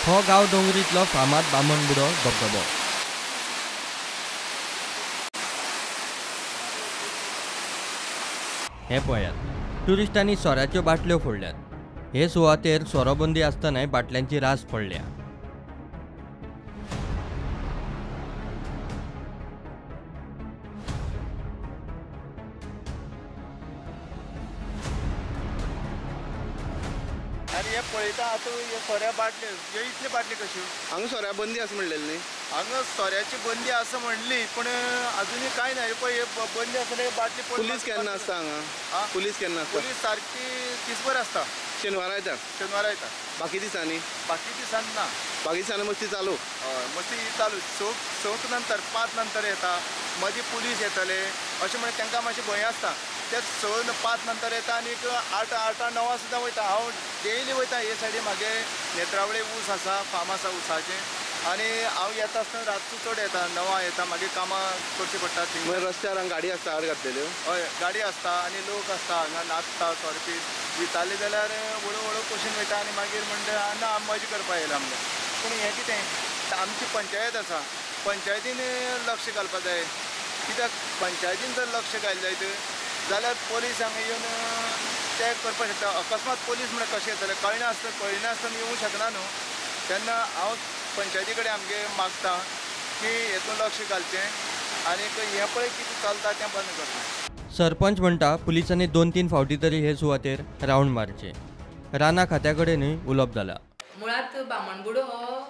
हो गांव डोंगरीतलो फामाद बामणबुडो धबधबो. हे पळयात, ट्युरिस्टांनी सोऱ्याच्यो बाटल्यो फोडल्यात. हे सुवातेर सोरोबंदी आसतनाय बाटल्यांची रास पडल्या. आणि हे पळयता आतां हे सोऱ्या बाटल्यो ह्यो इतल्यो बाटल्यो कश्यो हांगा सोऱ्या बंदी आसा म्हणलेली न्ही. हांगा सोऱ्याची बंदी आसा म्हणली पूण अजुनूय कांय ना. हे पळय हे बंदी आसले बाटली पुलीस केन्ना आसता आ? हांगा? पुलीस केन्ना आसता? पुलीस सारकी दिसभर आसता. शेनवारा येता. शेनवारा येता. बाकी दिसांनी? बाकी दिसान ना. बाकी दिसांनी मस्ती चालू? हय मस्ती चालू. संक नंतर 5 नंतर येता. मदीं पुलीस येतले अशें म्हण तांकां मातशें भंय आसता. ते 5 नंतर येता आनी 8-9 सुद्दां वयता. हांव डेली वयता हे सायडीन म्हागे नेत्रावळे ऊस आसा, फार्म आसा ऊसाचें. आनी हांव येता आसतना रातचो चड येता, 9 येता. मागीर कामां करचीं पडटा थिंग. मागीर रस्त्यार हांगा गाडी आसता आड घातलेल्यो? हय गाडी आसता आनी लोक आसता हांगा नाचता सोरपी विचारले जाल्यार हळू हळू कशीन वयता आनी मागीर म्हणटा ना मजा करपा येयला आमगे. पूण हें कितें आमची पंचायत आसा, पंचायतीन लक्ष घालपाक जाय. कित्याक पंचायतीन जर लक्ष घातलें जायत जाल्यार पोलीस हांगा येवन ते करपाक शकता. अकस्मात पोलीस म्हळ्यार कशें येतलें कळनासतना येवंक शकना न्हू. तेन्ना हांव पंचायती कडेन आमगे मागता की हेतून लक्ष घालचें आनी हें पळय कितें चलता तें बंद करचें. सरपंच म्हणटा पुलिसांनी 2-3 फावटी तरी हे सुवातेर रावंड मारचे. राना खात्या कडेनूय उलोवप जाला. मुळात बामणबुडो हो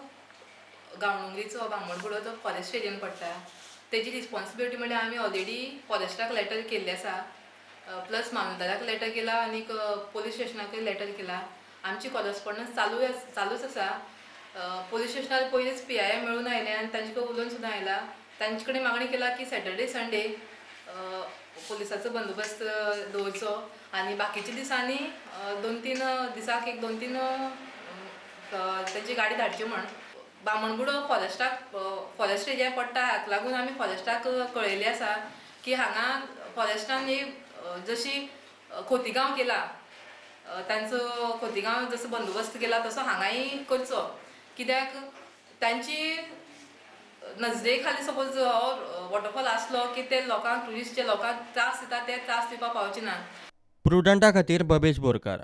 गांवडोंगरीचो बामणबुडो तो फॉरेस्ट एरियन पडटा. तेजी रिस्पॉन्सिबिलिटी म्हणल्यार आमी ऑलरेडी फॉरेस्टाक लेटर केल्ले आसा, प्लस मामलदाराक लेटर केला आनी पोलीस स्टेशनाकूय लेटर केला. आमची कॉरस्पॉन्डन्स चालूच आसा. पोलीस स्टेशनार पयलींच PII मेळून आयलें आनी तांचे कडेन उलोवन सुद्दां आयला. तांचे कडेन मागणी केला की सॅटर्डे संडे पुलिसाचो बंदोबस्त दवरचो आनी बाकीच्या दिसांनी 2-3 दिसाक 1-2-3 तेंची गाडी धाडची म्हण. बामणबुडो फॉरेस्ट एरिया पडटा हाका लागून आमी फॉरेस्टाक कळयल्लें आसा की हांगा फॉरेस्टान जशी खोतीगांव केला, तांचो खोतीगांव जसो बंदोबस्त केला तसो हांगाय करचो. कित्याक तांची नजरे खाली सपोज हो वॉटरफॉल आसलो की ते लोकांक ट्युरिस्ट जे लोकांक त्रास दिता ते त्रास दिवपाक पावचे ना. प्रुडंटा खातीर बबेश बोरकार.